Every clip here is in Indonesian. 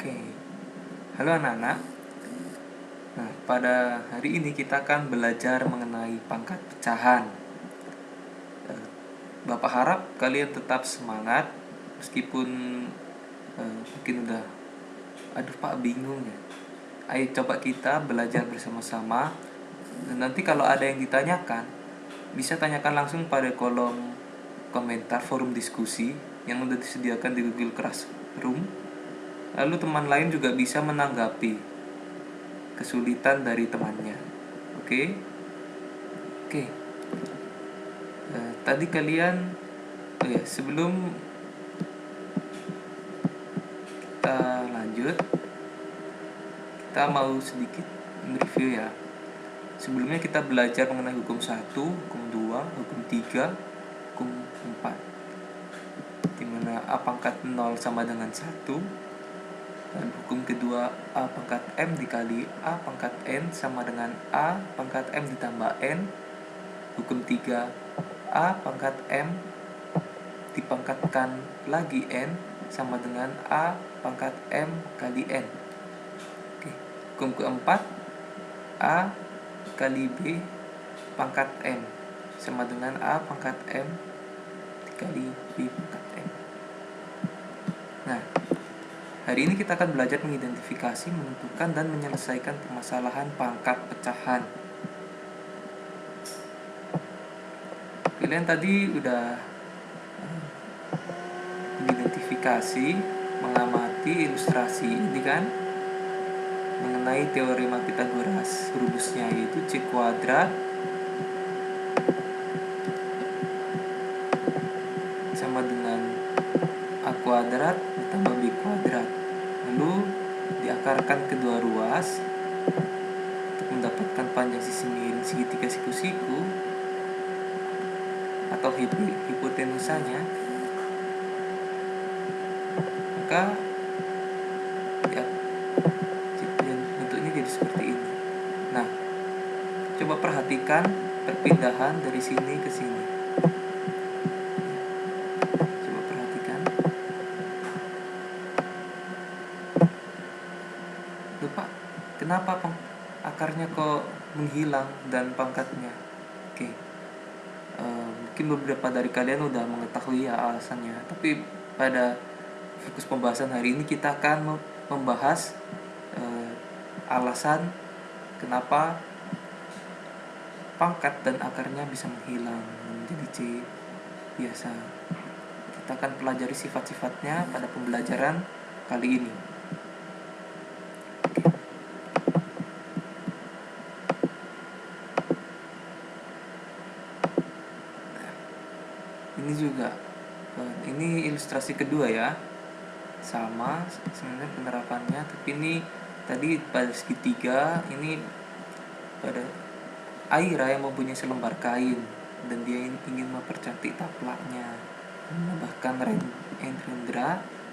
Oke, halo anak-anak. Nah, pada hari ini kita akan belajar mengenai pangkat pecahan. Bapak harap kalian tetap semangat meskipun mungkin udah, aduh Pak bingung ya. Ayo coba kita belajar bersama-sama. Dan nanti kalau ada yang ditanyakan, bisa tanyakan langsung pada kolom komentar forum diskusi yang sudah disediakan di Google Classroom. Lalu teman lain juga bisa menanggapi kesulitan dari temannya. Oke? Oke. Tadi kalian sebelum kita lanjut, kita mau sedikit review ya. Sebelumnya kita belajar mengenai hukum 1, hukum 2, hukum 3, hukum 4, dimana A pangkat 0 sama dengan 1. Dan hukum kedua, A pangkat M dikali A pangkat N sama dengan A pangkat M ditambah N. Hukum 3, A pangkat M dipangkatkan lagi N sama dengan A pangkat M kali N. Oke. Hukum keempat, A kali B pangkat M sama dengan A pangkat M dikali B pangkat M. Nah, hari ini kita akan belajar mengidentifikasi, menentukan, dan menyelesaikan permasalahan pangkat pecahan. Kalian tadi udah mengidentifikasi, mengamati ilustrasi ini kan, mengenai teorema Pythagoras. Rumusnya yaitu C kuadrat sama dengan A kuadrat ditambah B kuadrat. Lalu diakarkan kedua ruas untuk mendapatkan panjang sisi miring segitiga siku-siku atau hipotenusanya. Maka ya, bentuknya jadi seperti ini. Nah, coba perhatikan perpindahan dari sini ke sini. Coba perhatikan. Lupa, kenapa akarnya kok menghilang dan pangkatnya? Oke, mungkin beberapa dari kalian udah mengetahui ya alasannya. Tapi pada fokus pembahasan hari ini kita akan membahas alasan kenapa pangkat dan akarnya bisa menghilang menjadi C biasa. Kita akan pelajari sifat-sifatnya pada pembelajaran kali ini. Ini juga, ini ilustrasi kedua ya, sama sebenarnya penerapannya, tapi ini tadi pada segitiga, ini pada Aira yang mempunyai selembar kain dan dia ingin mempercantik taplaknya, menambahkan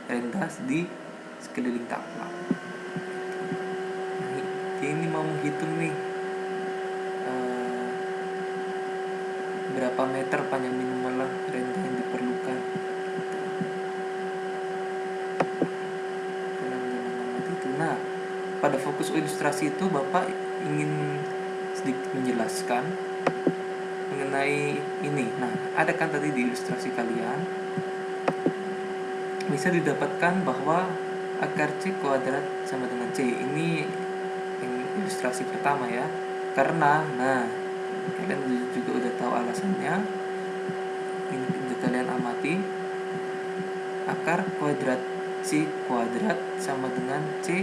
rendas di sekeliling taplak. Dia ini mau menghitung nih berapa meter panjang minimal renda yang diperlukan. Nah, pada fokus ilustrasi itu Bapak ingin sedikit menjelaskan mengenai ini. Nah, ada kan tadi di ilustrasi kalian bisa didapatkan bahwa akar C kuadrat sama dengan C. Ini ilustrasi pertama ya. Karena, nah, kalian juga udah tahu alasannya. Ini juga kalian amati. Akar kuadrat C kuadrat sama dengan C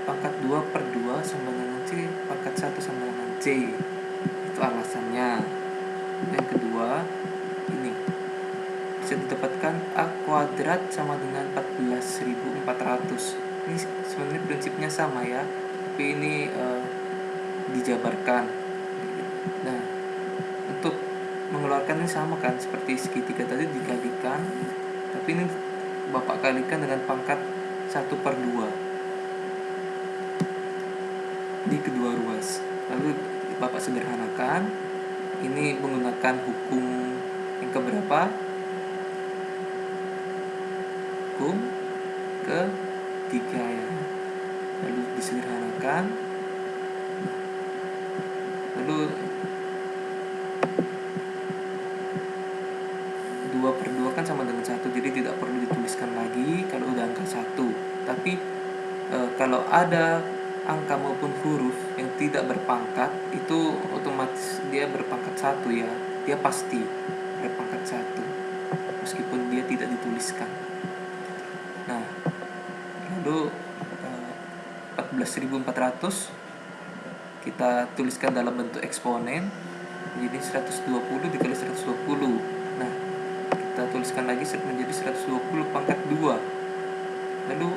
pangkat 2 per 2 sama dengan C pangkat 1 sama dengan C. Itu alasannya. Yang kedua, ini bisa didapatkan A kuadrat sama dengan 14.400. Ini sebenarnya prinsipnya sama ya, tapi ini dijabarkan. Nah, untuk mengeluarkan ini sama kan, seperti segitiga tadi dikalikan, tapi ini Bapak kalikan dengan pangkat 1 per 2 di kedua ruas. Lalu Bapak sederhanakan. Ini menggunakan hukum yang keberapa? Hukum 3 ya. Lalu disederhanakan. Lalu 2/2 kan sama dengan 1, jadi tidak perlu dituliskan lagi kalau udah angka 1. Tapi kalau ada angka maupun huruf yang tidak berpangkat, itu otomatis dia berpangkat 1 ya. Dia pasti berpangkat 1 meskipun dia tidak dituliskan. Nah, lalu 14.400 kita tuliskan dalam bentuk eksponen, jadi 120 dikali 120. Nah, kita tuliskan lagi menjadi 120 pangkat 2. Lalu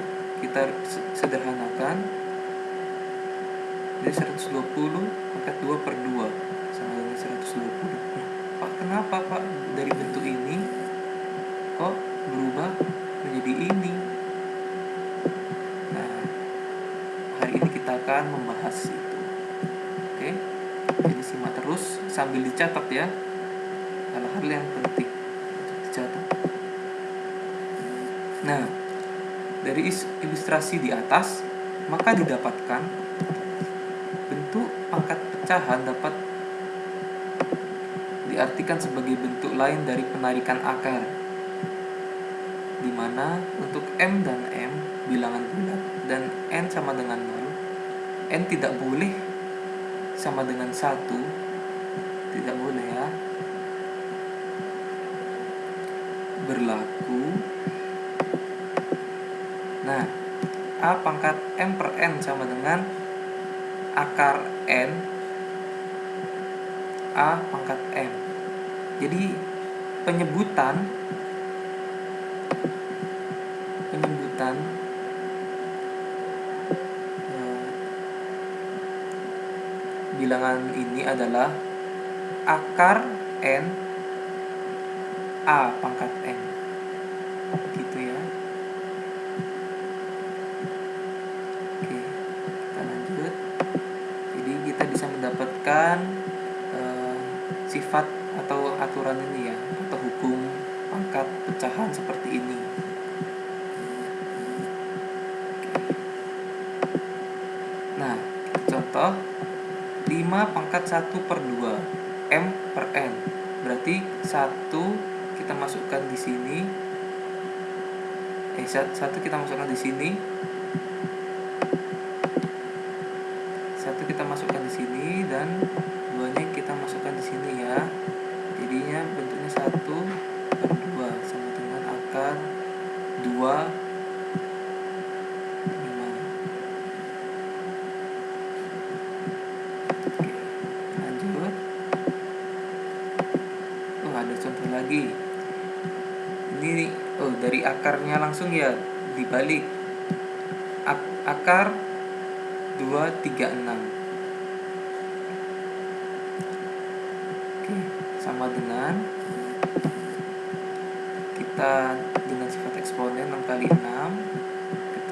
kita sederhanakan, jadi 120 pangkat 2/2 sama dengan 120. Nah, Pak, kenapa Pak dari bentuk ini kok berubah menjadi ini? Nah, hari ini kita akan membahas itu. Oke, jadi simak terus sambil dicatat ya, hal-hal yang penting untuk dicatat. Nah, dari ilustrasi di atas, maka didapatkan bentuk pangkat pecahan dapat diartikan sebagai bentuk lain dari penarikan akar, di mana untuk M dan M bilangan bulat dan N sama dengan 0, N tidak boleh sama dengan 1, tidak boleh ya, berlaku. Nah, A pangkat M per N sama dengan akar N A pangkat M. Jadi penyebutan bilangan ini adalah akar N A pangkat M, gitu ya. Oke, kita lanjut. Jadi kita bisa mendapatkan sifat atau aturan ini ya, atau hukum pangkat pecahan seperti ini. Nah, contoh 5 pangkat 1/2 M per N. Berarti 1 kita masukkan di sini. 1 kita masukkan di sini. 1 kita masukkan di sini dan 2-nya kita masukkan di sini ya. Jadinya bentuknya 1/2 sama dengan akar 2 ada contoh lagi. Ini dari akarnya langsung ya, dibalik. Akar 236. Oke, sama dengan kita dengan sifat eksponen 6 kali 6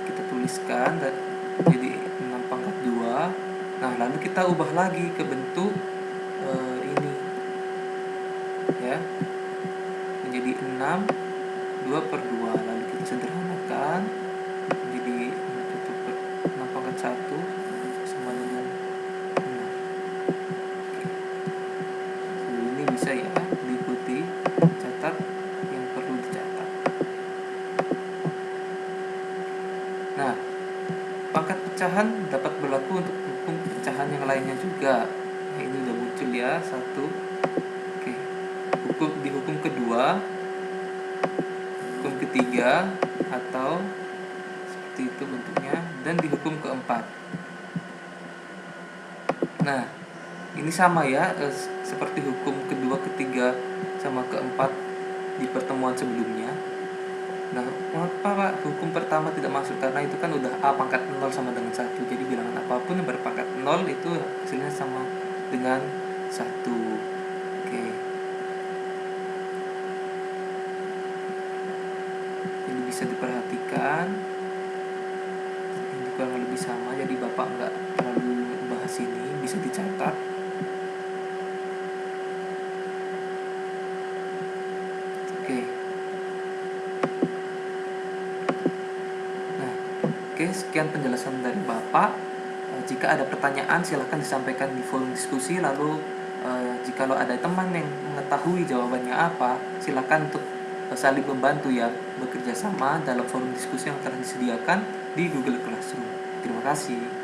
kita tuliskan jadi 6 pangkat 2. Nah, lalu kita ubah lagi ke bentuk ini ya, menjadi 6 2/2. Lalu kita sederhanakan menjadi 6 pangkat 1 sama dengan 6. Jadi ini bisa ya diikuti, catat yang perlu dicatat. Nah, pangkat pecahan dapat berlaku untuk hukum pecahan yang lainnya juga. Nah, ini udah muncul ya, 1. Di hukum kedua, hukum ketiga, atau seperti itu bentuknya, dan di hukum keempat. Nah, ini sama ya, seperti hukum kedua, ketiga, sama keempat di pertemuan sebelumnya. Nah, mengapa Pak hukum pertama tidak masuk? Karena itu kan udah A pangkat 0 sama dengan 1. Jadi bilangan apapun yang berpangkat 0 itu hasilnya sama dengan 1. Oke. Bisa diperhatikan, ini kurang lebih sama, jadi Bapak nggak terlalu bahas ini, bisa dicatat. Oke. Nah, Oke, sekian penjelasan dari Bapak. Jika ada pertanyaan silahkan disampaikan di forum diskusi. Lalu jikalau ada teman yang mengetahui jawabannya apa, silakan untuk saling membantu ya, bekerja sama dalam forum diskusi yang telah disediakan di Google Classroom. Terima kasih.